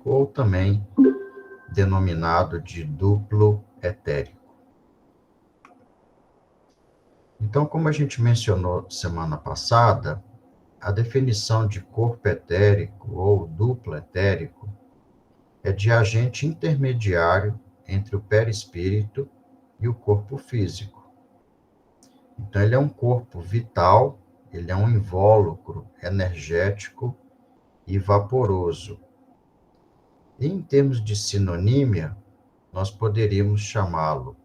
etérico, ou também denominado de duplo etérico. Então, como a gente mencionou semana passada, a definição de corpo etérico ou duplo etérico é de agente intermediário entre o perispírito e o corpo físico. Então, ele é um corpo vital, ele é um invólucro energético e vaporoso. E, em termos de sinonímia, nós poderíamos chamá-lo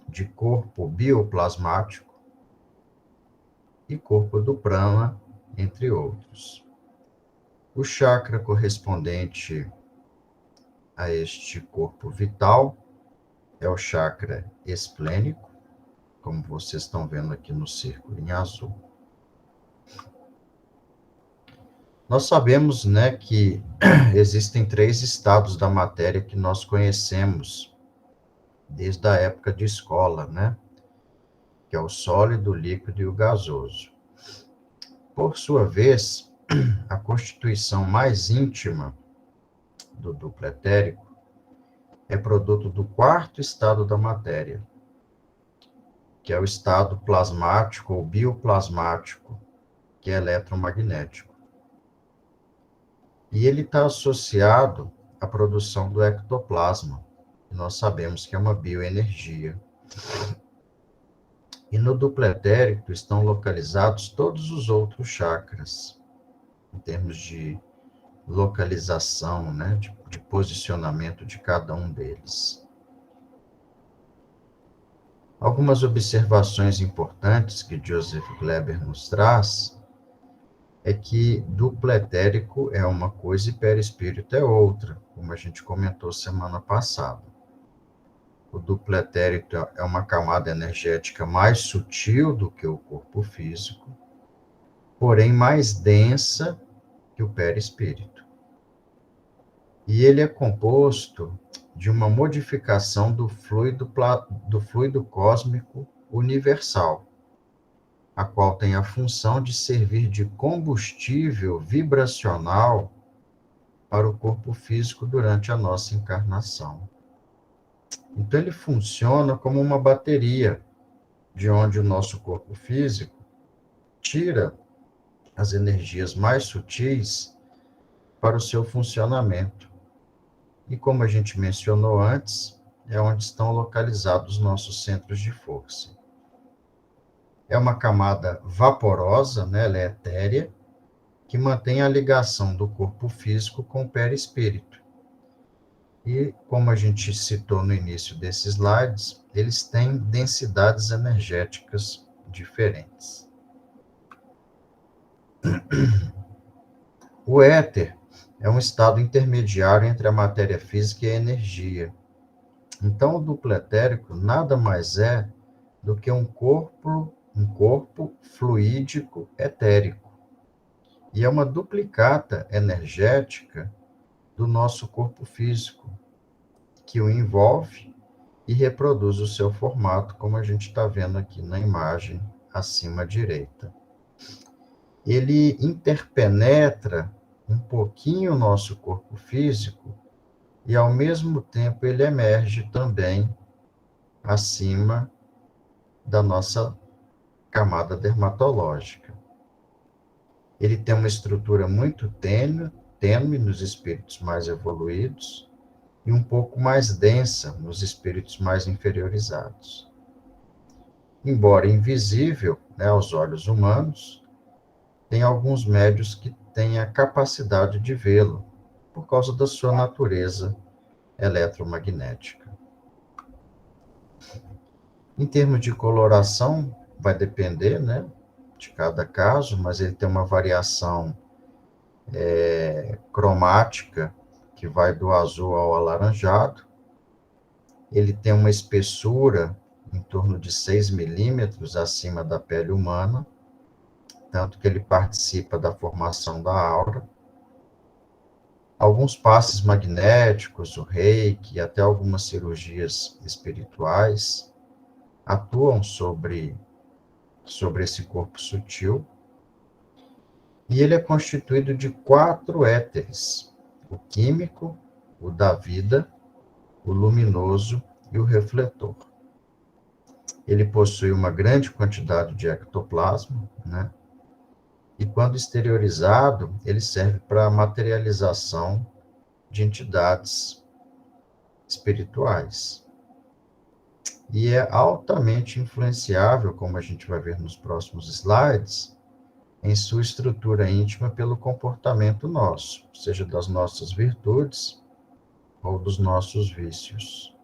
de corpo bioplasmático e corpo do prana, entre outros. O chakra correspondente a este corpo vital é o chakra esplênico, como vocês estão vendo aqui no círculo em azul. Nós sabemos, né, que existem 3 estados da matéria que nós conhecemos desde a época de escola, né, que é o sólido, o líquido e o gasoso. Por sua vez, a constituição mais íntima do duplo etérico é produto do 4º estado da matéria, que é o estado plasmático ou bioplasmático, que é eletromagnético. E ele está associado à produção do ectoplasma, que nós sabemos que é uma bioenergia. E no duplo etérico estão localizados todos os outros chakras, em termos de localização, né, de posicionamento de cada um deles. Algumas observações importantes que Joseph Gleber nos traz é que duplo etérico é uma coisa e perispírito é outra, como a gente comentou semana passada. O duplo etérico é uma camada energética mais sutil do que o corpo físico, porém mais densa que o perispírito. E ele é composto de uma modificação do fluido cósmico universal, a qual tem a função de servir de combustível vibracional para o corpo físico durante a nossa encarnação. Então, ele funciona como uma bateria, de onde o nosso corpo físico tira as energias mais sutis para o seu funcionamento. E como a gente mencionou antes, é onde estão localizados os nossos centros de força. É uma camada vaporosa, né? Ela é etérea, que mantém a ligação do corpo físico com o perispírito. E, como a gente citou no início desses slides, eles têm densidades energéticas diferentes. O éter é um estado intermediário entre a matéria física e a energia. Então, o duplo etérico nada mais é do que um corpo fluídico etérico. E é uma duplicata energética do nosso corpo físico, que o envolve e reproduz o seu formato, como a gente está vendo aqui na imagem acima à direita. Ele interpenetra um pouquinho o nosso corpo físico e, ao mesmo tempo, ele emerge também acima da nossa camada dermatológica. Ele tem uma estrutura muito tênue nos espíritos mais evoluídos e um pouco mais densa nos espíritos mais inferiorizados. Embora invisível, né, aos olhos humanos, tem alguns médios que têm a capacidade de vê-lo, por causa da sua natureza eletromagnética. Em termos de coloração, vai depender, né, de cada caso, mas ele tem uma variação cromática que vai do azul ao alaranjado. Ele tem uma espessura em torno de 6 milímetros acima da pele humana, tanto que ele participa da formação da aura. Alguns passes magnéticos, o reiki, até algumas cirurgias espirituais atuam sobre esse corpo sutil. E ele é constituído de 4 éteres. o químico, o da vida, o luminoso e o refletor. Ele possui uma grande quantidade de ectoplasma, né? E quando exteriorizado, ele serve para a materialização de entidades espirituais. E é altamente influenciável, como a gente vai ver nos próximos slides, em sua estrutura íntima pelo comportamento nosso, seja das nossas virtudes ou dos nossos vícios.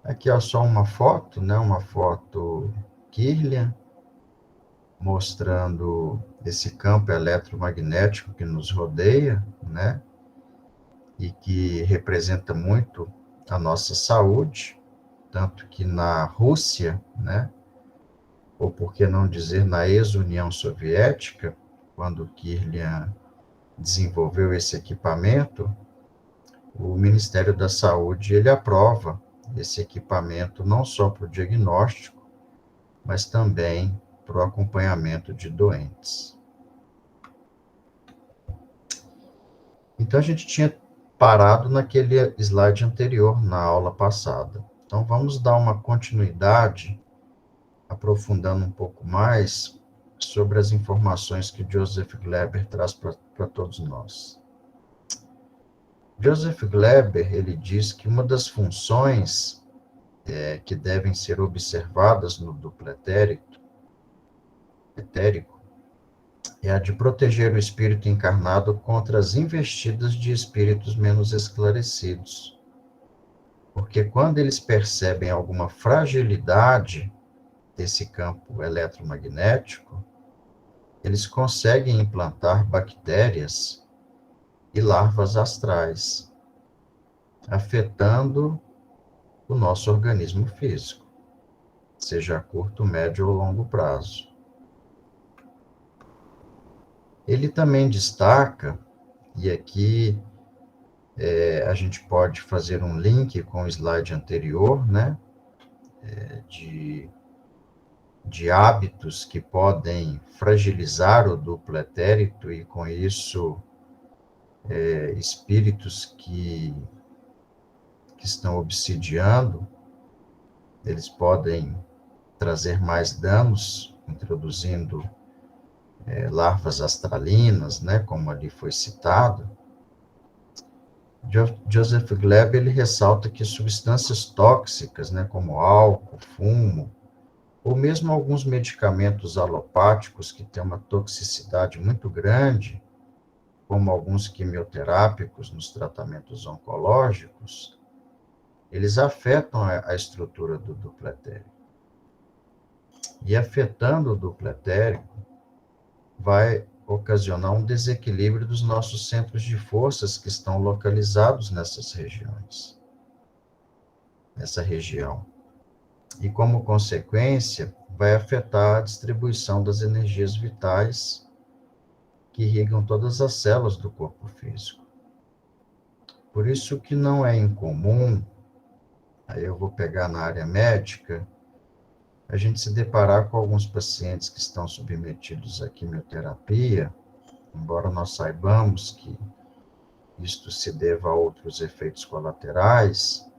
Aqui é só uma foto, né? Uma foto Kirlian, mostrando esse campo eletromagnético que nos rodeia, né? E que representa muito a nossa saúde, tanto que na Rússia, né? Ou por que não dizer na ex-União Soviética, quando Kirlian desenvolveu esse equipamento, o Ministério da Saúde ele aprova esse equipamento não só para o diagnóstico, mas também para o acompanhamento de doentes. Então, a gente tinha parado naquele slide anterior, na aula passada. Então, vamos dar uma continuidade, aprofundando um pouco mais sobre as informações que Joseph Gleber traz para todos nós. Joseph Gleber, ele diz que uma das funções que devem ser observadas no duplo etérico é a de proteger o espírito encarnado contra as investidas de espíritos menos esclarecidos. Porque quando eles percebem alguma fragilidade desse campo eletromagnético, eles conseguem implantar bactérias e larvas astrais, afetando o nosso organismo físico, seja a curto, médio ou longo prazo. Ele também destaca, e aqui a gente pode fazer um link com o slide anterior, né, de hábitos que podem fragilizar o duplo etérico e, com isso, espíritos que estão obsidiando, eles podem trazer mais danos, introduzindo larvas astralinas, né, como ali foi citado. Joseph Gleber ele ressalta que substâncias tóxicas, né, como álcool, fumo, ou mesmo alguns medicamentos alopáticos que têm uma toxicidade muito grande, como alguns quimioterápicos nos tratamentos oncológicos, eles afetam a estrutura do duplo etérico. E afetando o duplo etérico, vai ocasionar um desequilíbrio dos nossos centros de forças que estão localizados nessa região. E, como consequência, vai afetar a distribuição das energias vitais que irrigam todas as células do corpo físico. Por isso que não é incomum, aí eu vou pegar na área médica, a gente se deparar com alguns pacientes que estão submetidos à quimioterapia, embora nós saibamos que isto se deva a outros efeitos colaterais,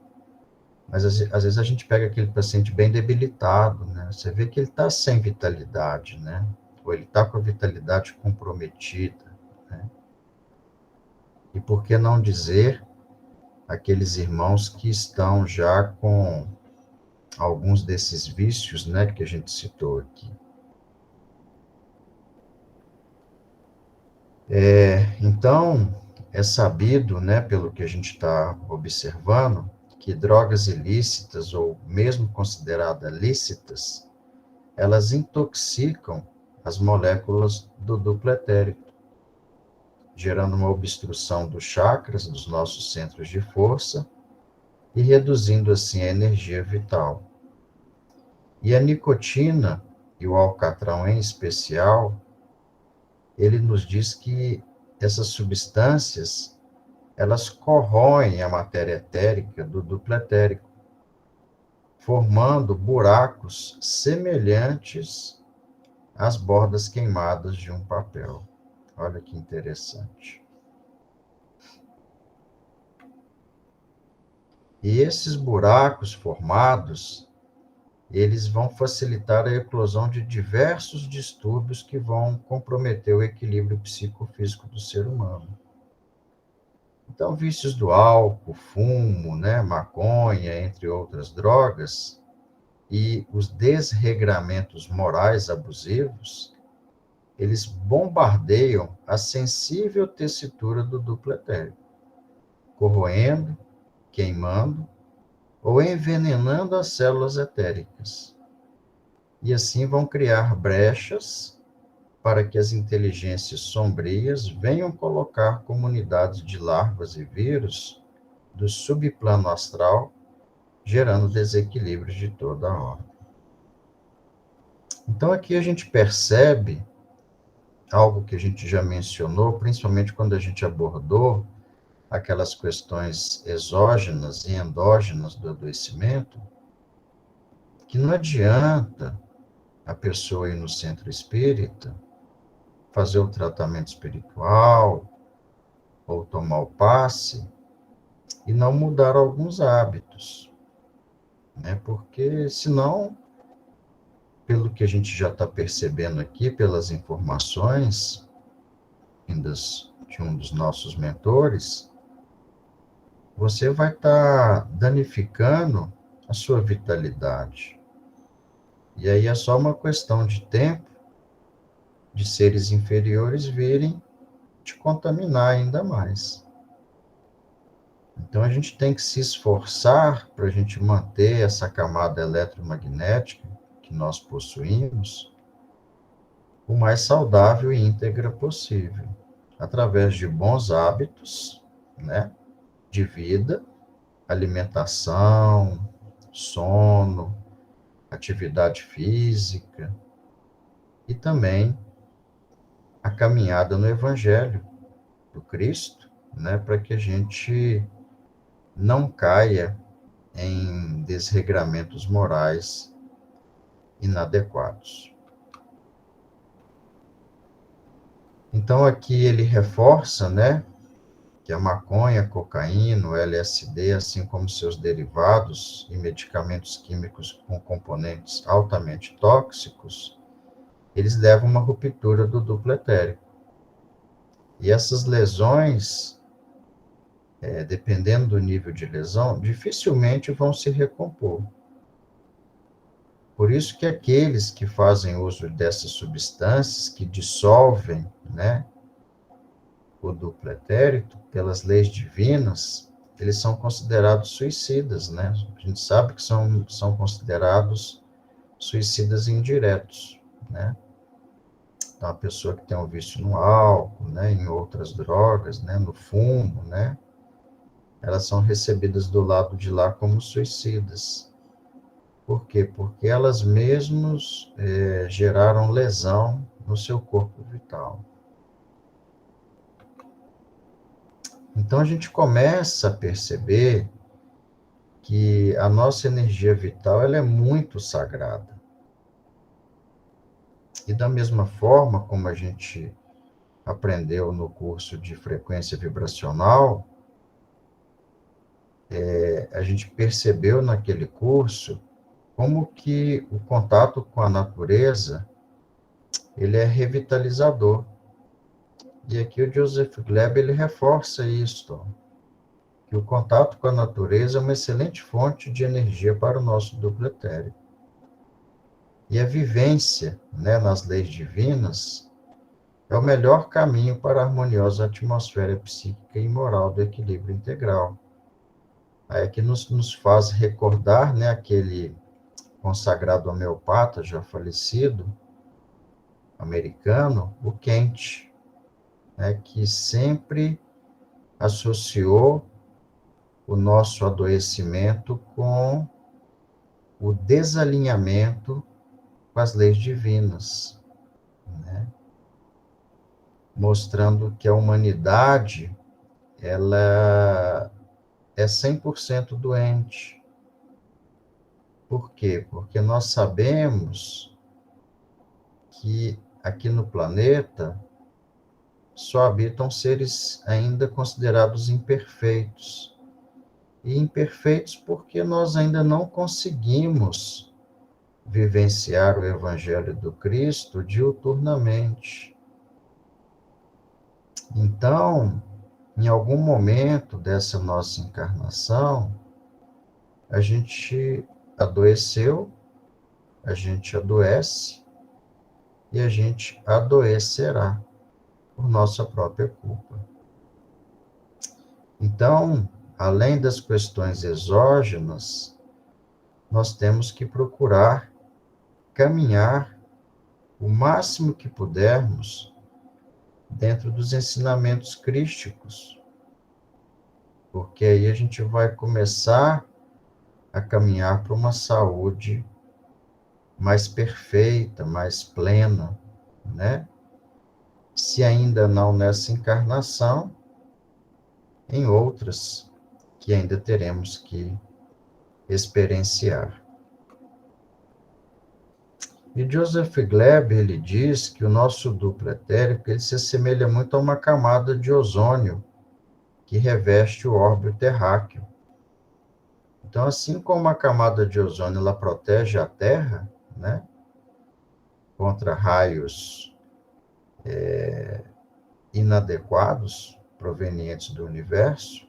mas às vezes a gente pega aquele paciente bem debilitado, né? Você vê que ele está sem vitalidade, né? Ou ele está com a vitalidade comprometida, né? E por que não dizer aqueles irmãos que estão já com alguns desses vícios, né, que a gente citou aqui. Então, é sabido, né, pelo que a gente está observando, que drogas ilícitas, ou mesmo consideradas lícitas, elas intoxicam as moléculas do duplo etérico, gerando uma obstrução dos chakras, dos nossos centros de força, e reduzindo assim a energia vital. E a nicotina, e o alcatrão em especial, ele nos diz que essas substâncias, elas corroem a matéria etérica do duplo etérico, formando buracos semelhantes às bordas queimadas de um papel. Olha que interessante. E esses buracos formados, eles vão facilitar a eclosão de diversos distúrbios que vão comprometer o equilíbrio psicofísico do ser humano. Então, vícios do álcool, fumo, né, maconha, entre outras drogas, e os desregramentos morais abusivos, eles bombardeiam a sensível tessitura do duplo etérico, corroendo, queimando ou envenenando as células etéricas. E assim vão criar brechas para que as inteligências sombrias venham colocar comunidades de larvas e vírus do subplano astral, gerando desequilíbrios de toda a ordem. Então aqui a gente percebe algo que a gente já mencionou, principalmente quando a gente abordou aquelas questões exógenas e endógenas do adoecimento, que não adianta a pessoa ir no centro espírita, fazer o tratamento espiritual ou tomar o passe e não mudar alguns hábitos, né? Porque senão, pelo que a gente já está percebendo aqui, pelas informações vindas de um dos nossos mentores, você vai estar danificando a sua vitalidade. E aí é só uma questão de tempo de seres inferiores virem te contaminar ainda mais. Então a gente tem que se esforçar para a gente manter essa camada eletromagnética que nós possuímos o mais saudável e íntegra possível, através de bons hábitos, né, de vida, alimentação, sono, atividade física e também a caminhada no Evangelho do Cristo, né, para que a gente não caia em desregramentos morais inadequados. Então aqui ele reforça, né, que a maconha, a cocaína, o LSD, assim como seus derivados e medicamentos químicos com componentes altamente tóxicos, eles levam a uma ruptura do duplo etérico. E essas lesões, dependendo do nível de lesão, dificilmente vão se recompor. Por isso que aqueles que fazem uso dessas substâncias, que dissolvem, né, o duplo etérico, pelas leis divinas, eles são considerados suicidas, né? A gente sabe que são considerados suicidas indiretos, né? Então, a pessoa que tem um vício no álcool, né, em outras drogas, né, no fumo, né, elas são recebidas do lado de lá como suicidas. Por quê? Porque elas mesmas geraram lesão no seu corpo vital. Então a gente começa a perceber que a nossa energia vital ela é muito sagrada. E da mesma forma como a gente aprendeu no curso de frequência vibracional, a gente percebeu naquele curso como que o contato com a natureza ele é revitalizador. E aqui o Joseph Gleb ele reforça isso, que o contato com a natureza é uma excelente fonte de energia para o nosso duplo etérico. E a vivência, né, nas leis divinas é o melhor caminho para a harmoniosa atmosfera psíquica e moral do equilíbrio integral. Aí que nos faz recordar, né, aquele consagrado homeopata já falecido, americano, o Kent, né, que sempre associou o nosso adoecimento com o desalinhamento com as leis divinas, né? Mostrando que a humanidade ela é 100% doente. Por quê? Porque nós sabemos que aqui no planeta só habitam seres ainda considerados imperfeitos, e imperfeitos porque nós ainda não conseguimos vivenciar o Evangelho do Cristo diuturnamente. Então, em algum momento dessa nossa encarnação, a gente adoeceu, a gente adoece e a gente adoecerá por nossa própria culpa. Então, além das questões exógenas, nós temos que procurar caminhar o máximo que pudermos dentro dos ensinamentos crísticos, porque aí a gente vai começar a caminhar para uma saúde mais perfeita, mais plena, né? Se ainda não nessa encarnação, em outras que ainda teremos que experienciar. E Joseph Gleber, ele diz que o nosso duplo etérico, ele se assemelha muito a uma camada de ozônio que reveste o orbe terráqueo. Então, assim como a camada de ozônio ela protege a Terra, né, contra raios inadequados provenientes do universo,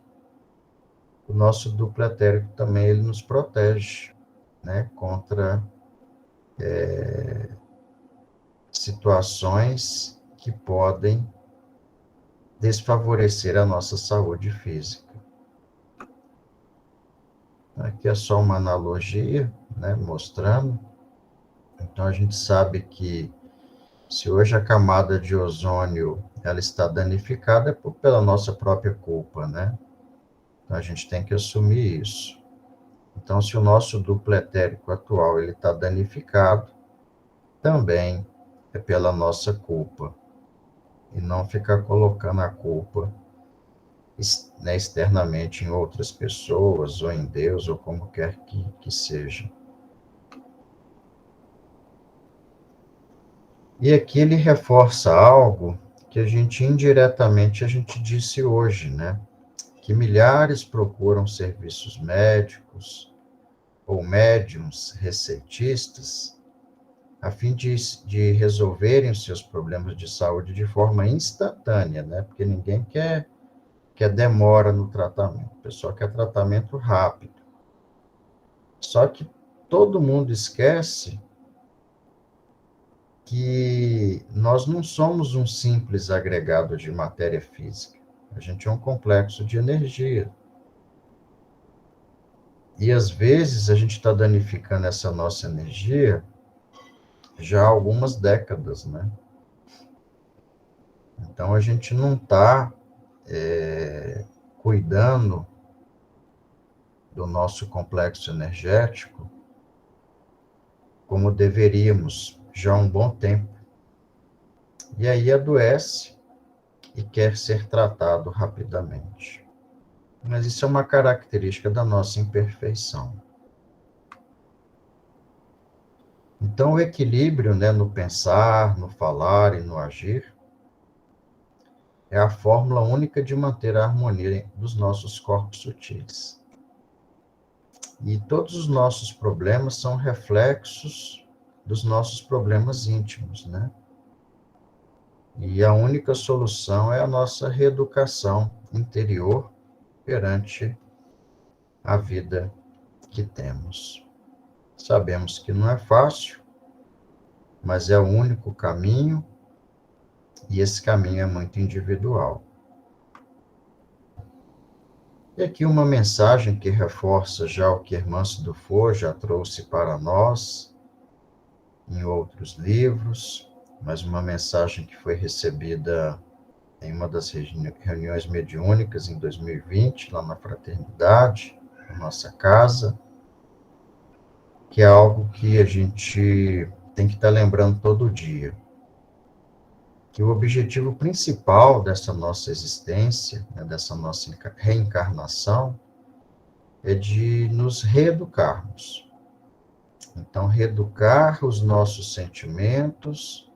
o nosso duplo etérico também ele nos protege, né, contra situações que podem desfavorecer a nossa saúde física. Aqui é só uma analogia, né, mostrando. Então, a gente sabe que se hoje a camada de ozônio ela está danificada, é pela nossa própria culpa, né? Então, a gente tem que assumir isso. Então, se o nosso duplo etérico atual ele está danificado, também é pela nossa culpa. E não ficar colocando a culpa, né, externamente em outras pessoas, ou em Deus, ou como quer que seja. E aqui ele reforça algo que a gente indiretamente a gente disse hoje, né? Que milhares procuram serviços médicos ou médiums receitistas a fim de resolverem os seus problemas de saúde de forma instantânea, né? Porque ninguém quer demora no tratamento, o pessoal quer tratamento rápido. Só que todo mundo esquece que nós não somos um simples agregado de matéria física. A gente é um complexo de energia. E às vezes a gente está danificando essa nossa energia já há algumas décadas, né? Então a gente não está cuidando do nosso complexo energético como deveríamos já há um bom tempo. E aí adoece e quer ser tratado rapidamente. Mas isso é uma característica da nossa imperfeição. Então, o equilíbrio, né, no pensar, no falar e no agir é a fórmula única de manter a harmonia dos nossos corpos sutis. E todos os nossos problemas são reflexos dos nossos problemas íntimos, né? E a única solução é a nossa reeducação interior perante a vida que temos. Sabemos que não é fácil, mas é o único caminho, e esse caminho é muito individual. E aqui uma mensagem que reforça já o que Hermance Dufour já trouxe para nós em outros livros, mas uma mensagem que foi recebida em uma das reuniões mediúnicas em 2020, lá na Fraternidade, na nossa casa, que é algo que a gente tem que estar lembrando todo dia. Que o objetivo principal dessa nossa existência, né, dessa nossa reencarnação, é de nos reeducarmos. Então, reeducar os nossos sentimentos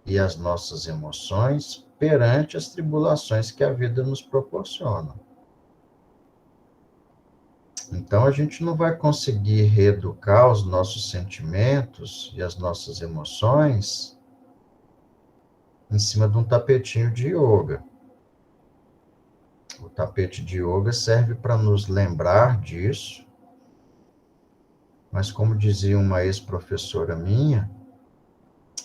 e as nossas emoções perante as tribulações que a vida nos proporciona. Então, a gente não vai conseguir reeducar os nossos sentimentos e as nossas emoções em cima de um tapetinho de yoga. O tapete de yoga serve para nos lembrar disso, mas como dizia uma ex-professora minha,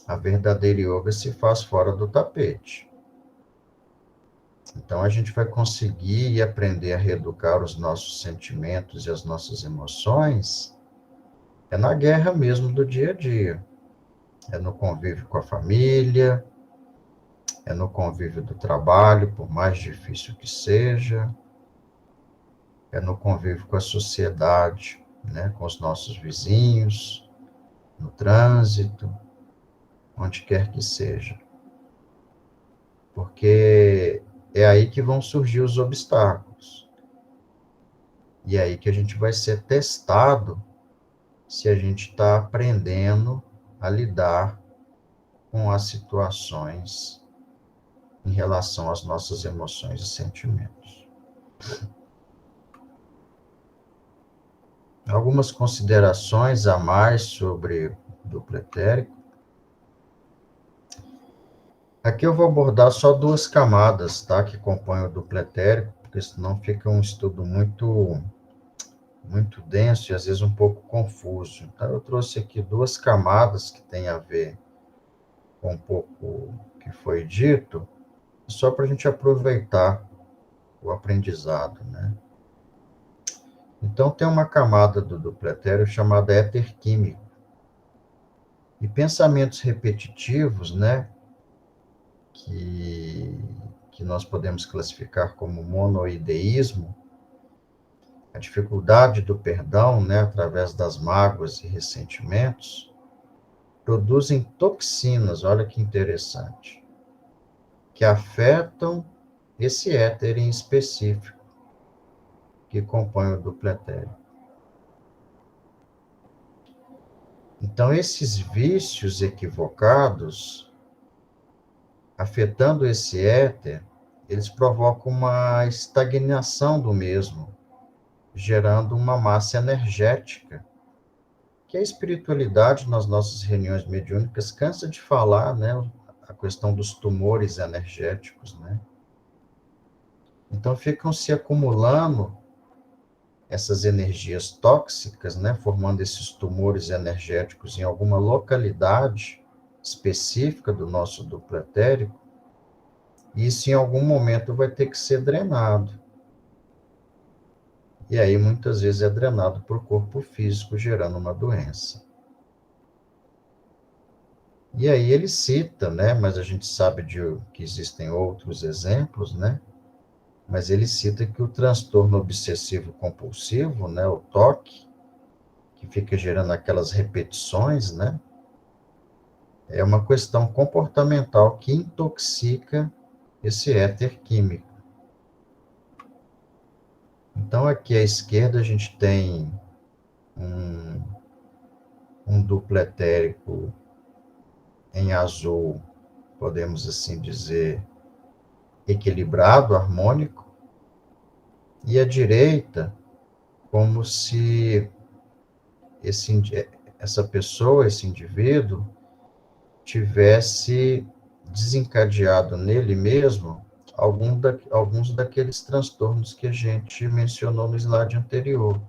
a verdadeira yoga se faz fora do tapete. Então, a gente vai conseguir e aprender a reeducar os nossos sentimentos e as nossas emoções na guerra mesmo do dia a dia. É no convívio com a família, é no convívio do trabalho, por mais difícil que seja, é no convívio com a sociedade, né, com os nossos vizinhos, no trânsito, onde quer que seja. Porque é aí que vão surgir os obstáculos. E é aí que a gente vai ser testado se a gente está aprendendo a lidar com as situações em relação às nossas emoções e sentimentos. Algumas considerações a mais sobre duplo etérico. Aqui eu vou abordar só duas camadas, tá, que compõem o duplo etérico, porque senão fica um estudo muito denso e às vezes um pouco confuso. Então eu trouxe aqui duas camadas que têm a ver com um pouco que foi dito, só para a gente aproveitar o aprendizado, né? Então tem uma camada do duplo etérico chamada éter químico. E pensamentos repetitivos, né, que nós podemos classificar como monoideísmo, a dificuldade do perdão, né, através das mágoas e ressentimentos, produzem toxinas, olha que interessante, que afetam esse éter em específico, que compõe o duplo etérico. Então, esses vícios equivocados, afetando esse éter, eles provocam uma estagnação do mesmo, gerando uma massa energética, que a espiritualidade, nas nossas reuniões mediúnicas, cansa de falar, né, a questão dos tumores energéticos, né? Então, ficam se acumulando essas energias tóxicas, né, formando esses tumores energéticos em alguma localidade específica do nosso duplo etérico, e isso em algum momento vai ter que ser drenado. E aí, muitas vezes, é drenado por corpo físico, gerando uma doença. E aí ele cita, né, mas a gente sabe que existem outros exemplos, né, mas ele cita que o transtorno obsessivo compulsivo, né, o TOC, que fica gerando aquelas repetições, né, é uma questão comportamental que intoxica esse éter químico. Então, aqui à esquerda a gente tem um duplo etérico em azul, podemos assim dizer, equilibrado, harmônico, e à direita, como se essa pessoa, esse indivíduo, tivesse desencadeado nele mesmo alguns daqueles transtornos que a gente mencionou no slide anterior.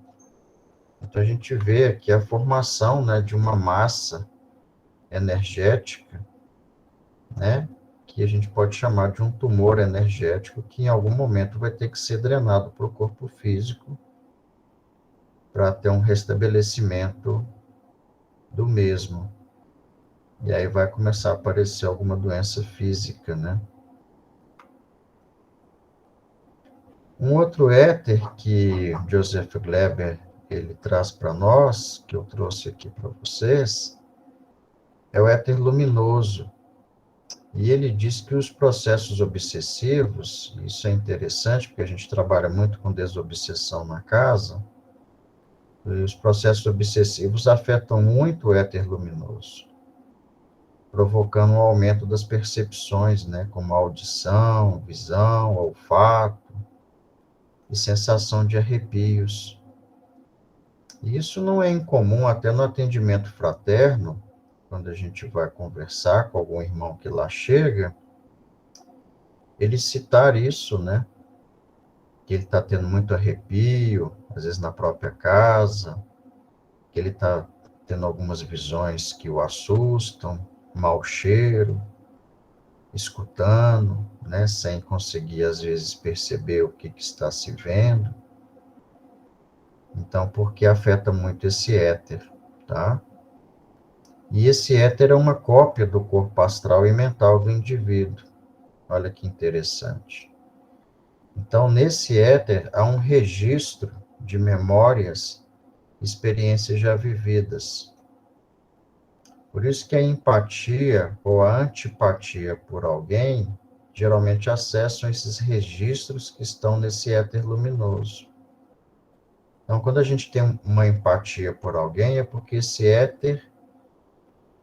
Então, a gente vê aqui a formação, né, de uma massa energética, né, que a gente pode chamar de um tumor energético, que em algum momento vai ter que ser drenado para o corpo físico para ter um restabelecimento do mesmo. E aí vai começar a aparecer alguma doença física, né? Um outro éter que Joseph Gleber ele traz para nós, que eu trouxe aqui para vocês, é o éter luminoso. E ele diz que os processos obsessivos, isso é interessante, porque a gente trabalha muito com desobsessão na casa, e os processos obsessivos afetam muito o éter luminoso, provocando um aumento das percepções, né, como audição, visão, olfato e sensação de arrepios. E isso não é incomum até no atendimento fraterno, quando a gente vai conversar com algum irmão que lá chega, ele citar isso, né? Que ele está tendo muito arrepio, às vezes na própria casa, que ele está tendo algumas visões que o assustam, mau cheiro, escutando, né, sem conseguir, às vezes, perceber o que está se vendo. Então, porque afeta muito esse éter, tá? E esse éter é uma cópia do corpo astral e mental do indivíduo. Olha que interessante. Então, nesse éter, há um registro de memórias, experiências já vividas. Por isso que a empatia ou a antipatia por alguém geralmente acessam esses registros que estão nesse éter luminoso. Então, quando a gente tem uma empatia por alguém, é porque esse éter,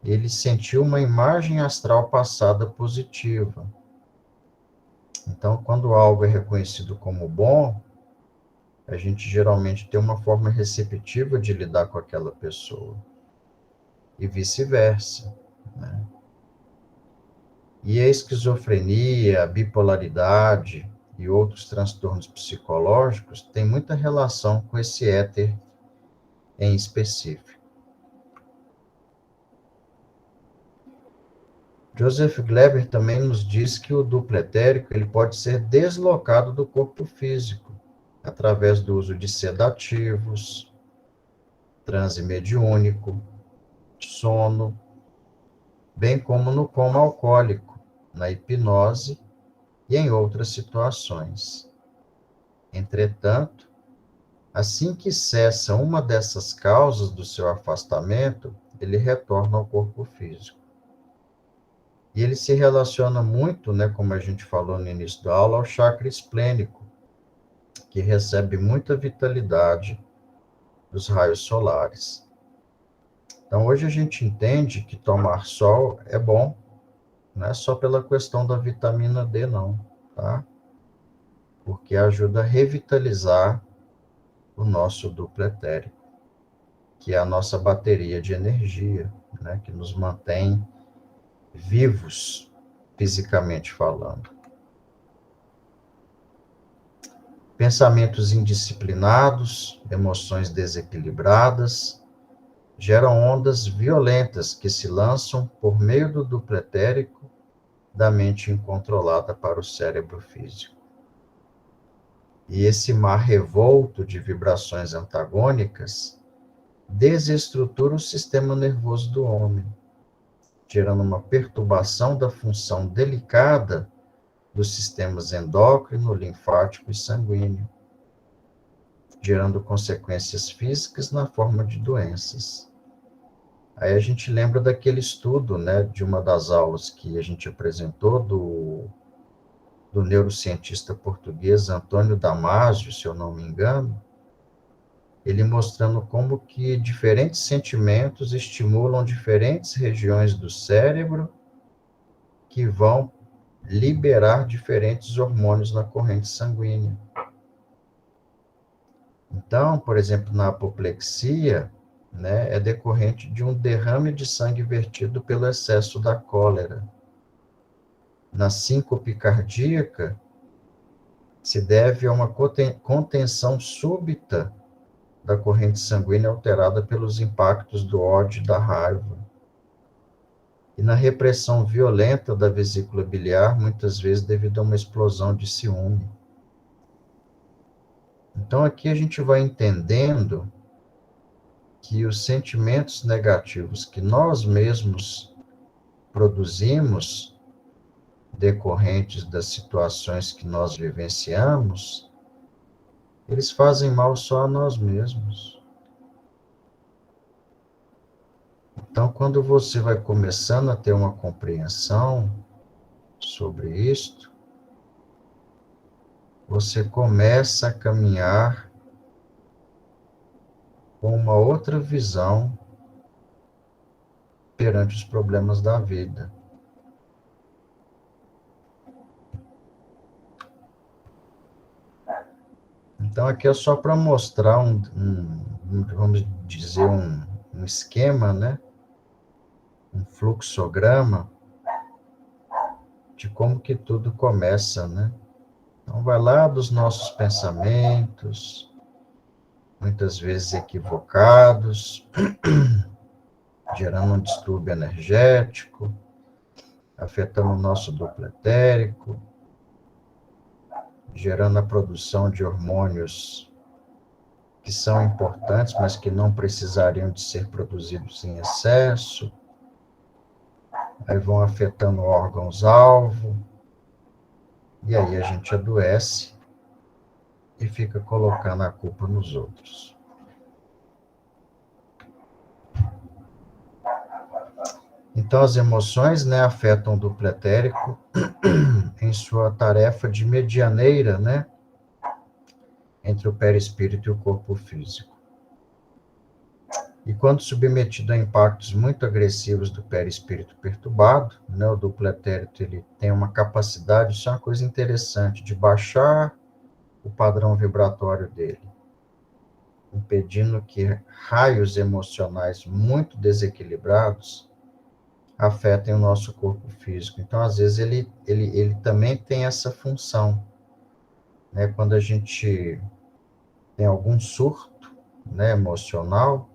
ele sentiu uma imagem astral passada positiva. Então, quando algo é reconhecido como bom, a gente geralmente tem uma forma receptiva de lidar com aquela pessoa. E vice-versa, né? E a esquizofrenia, a bipolaridade e outros transtornos psicológicos têm muita relação com esse éter em específico. Joseph Gleber também nos diz que o duplo etérico ele pode ser deslocado do corpo físico através do uso de sedativos, transe mediúnico, sono, bem como no coma alcoólico, na hipnose e em outras situações. Entretanto, assim que cessa uma dessas causas do seu afastamento, ele retorna ao corpo físico. E ele se relaciona muito, né, como a gente falou no início da aula, ao chakra esplênico, que recebe muita vitalidade dos raios solares. Então, hoje a gente entende que tomar sol é bom, não é só pela questão da vitamina D, não, tá? Porque ajuda a revitalizar o nosso duplo etérico, que é a nossa bateria de energia, né, que nos mantém vivos, fisicamente falando. Pensamentos indisciplinados, emoções desequilibradas, geram ondas violentas que se lançam por meio do duplo etérico da mente incontrolada para o cérebro físico. E esse mar revolto de vibrações antagônicas desestrutura o sistema nervoso do homem, gerando uma perturbação da função delicada dos sistemas endócrino, linfático e sanguíneo, gerando consequências físicas na forma de doenças. Aí a gente lembra daquele estudo, né, de uma das aulas que a gente apresentou do neurocientista português Antônio Damasio, se eu não me engano, ele mostrando como que diferentes sentimentos estimulam diferentes regiões do cérebro que vão liberar diferentes hormônios na corrente sanguínea. Então, por exemplo, na apoplexia, né, é decorrente de um derrame de sangue vertido pelo excesso da cólera. Na síncope cardíaca, se deve a uma contenção súbita da corrente sanguínea alterada pelos impactos do ódio e da raiva. E na repressão violenta da vesícula biliar, muitas vezes devido a uma explosão de ciúme. Então, aqui a gente vai entendendo que os sentimentos negativos que nós mesmos produzimos, decorrentes das situações que nós vivenciamos, eles fazem mal só a nós mesmos. Então, quando você vai começando a ter uma compreensão sobre isto, você começa a caminhar com uma outra visão perante os problemas da vida. Então, aqui é só para mostrar vamos dizer, um esquema, né? Um fluxograma de como que tudo começa, né? Então, vai lá dos nossos pensamentos, muitas vezes equivocados, gerando um distúrbio energético, afetando o nosso duplo etérico, gerando a produção de hormônios que são importantes, mas que não precisariam de ser produzidos em excesso, aí vão afetando órgãos-alvo, e aí a gente adoece e fica colocando a culpa nos outros. Então, as emoções, né, afetam o duplo etérico em sua tarefa de medianeira, né, entre o perispírito e o corpo físico. E quando submetido a impactos muito agressivos do perispírito perturbado, né, o duplo etérico ele tem uma capacidade, isso é uma coisa interessante, de baixar o padrão vibratório dele, impedindo que raios emocionais muito desequilibrados afetem o nosso corpo físico. Então, às vezes, ele também tem essa função, né? Quando a gente tem algum surto, né, emocional,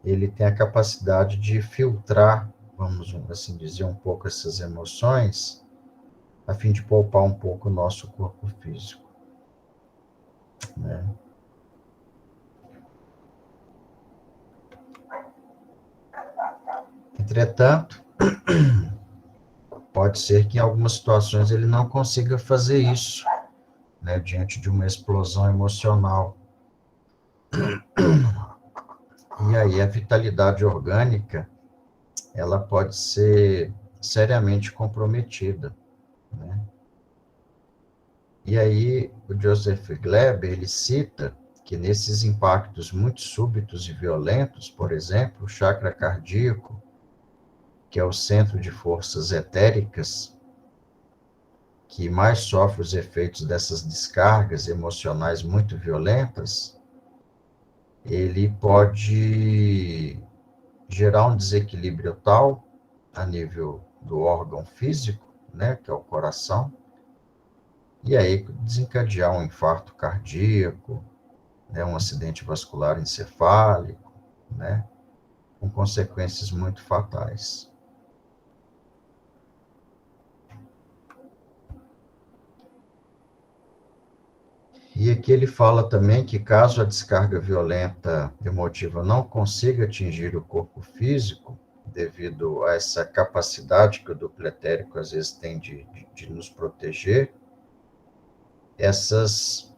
ele tem a capacidade de filtrar, vamos assim dizer, um pouco essas emoções, a fim de poupar um pouco o nosso corpo físico, né? Entretanto, pode ser que em algumas situações ele não consiga fazer isso, né, diante de uma explosão emocional. E aí a vitalidade orgânica, ela pode ser seriamente comprometida, né? E aí o Joseph Gleber, ele cita que nesses impactos muito súbitos e violentos, por exemplo, o chakra cardíaco, que é o centro de forças etéricas, que mais sofre os efeitos dessas descargas emocionais muito violentas, ele pode gerar um desequilíbrio tal a nível do órgão físico, né, que é o coração, e aí desencadear um infarto cardíaco, né, um acidente vascular encefálico, né, com consequências muito fatais. E aqui ele fala também que caso a descarga violenta emotiva não consiga atingir o corpo físico, devido a essa capacidade que o duplo etérico às vezes tem de nos proteger, essas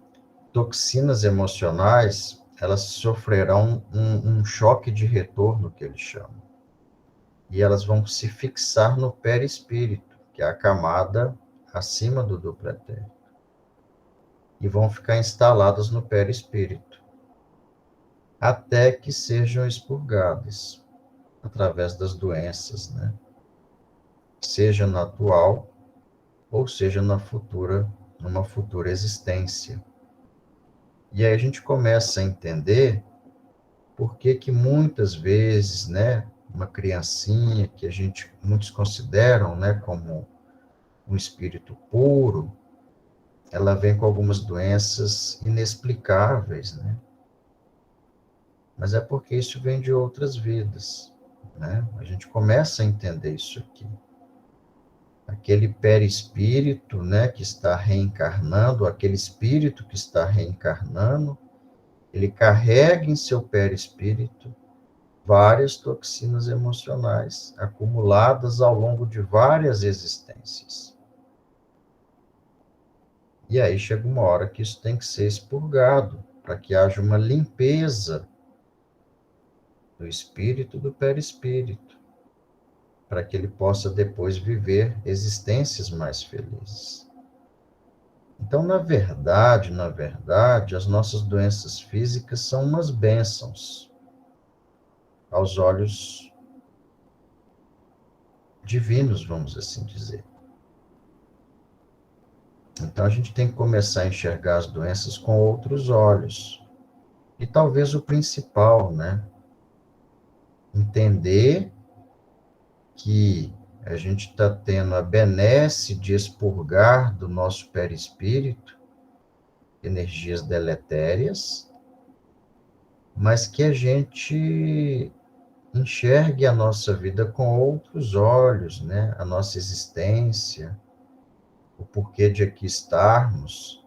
toxinas emocionais, elas sofrerão um choque de retorno, que eles chamam. E elas vão se fixar no perispírito, que é a camada acima do duplo etérico, e vão ficar instaladas no perispírito, até que sejam expurgadas através das doenças, né? Seja na atual ou seja numa futura existência. E aí a gente começa a entender por que que muitas vezes, né, uma criancinha que muitos consideram, né, como um espírito puro, ela vem com algumas doenças inexplicáveis, né? Mas é porque isso vem de outras vidas, né? A gente começa a entender isso aqui. Aquele perispírito, né, que está reencarnando, aquele espírito que está reencarnando, ele carrega em seu perispírito várias toxinas emocionais acumuladas ao longo de várias existências. E aí chega uma hora que isso tem que ser expurgado, para que haja uma limpeza do espírito do perispírito, para que ele possa depois viver existências mais felizes. Então, na verdade, as nossas doenças físicas são umas bênçãos aos olhos divinos, vamos assim dizer. Então, a gente tem que começar a enxergar as doenças com outros olhos. E talvez o principal, né? Entender que a gente está tendo a benesse de expurgar do nosso perispírito energias deletérias, mas que a gente enxergue a nossa vida com outros olhos, né? A nossa existência, o porquê de aqui estarmos,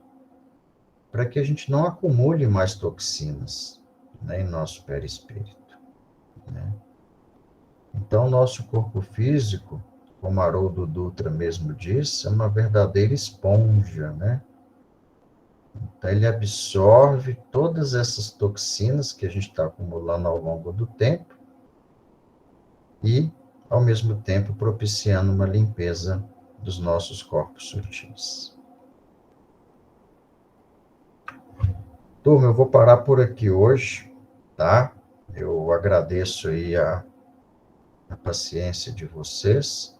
para que a gente não acumule mais toxinas, né, em nosso perispírito, né? Então, nosso corpo físico, como Haroldo Dutra mesmo disse, é uma verdadeira esponja, né? Então, ele absorve todas essas toxinas que a gente está acumulando ao longo do tempo e, ao mesmo tempo, propiciando uma limpeza dos nossos corpos sutis. Turma, eu vou parar por aqui hoje, tá? Eu agradeço aí a paciência de vocês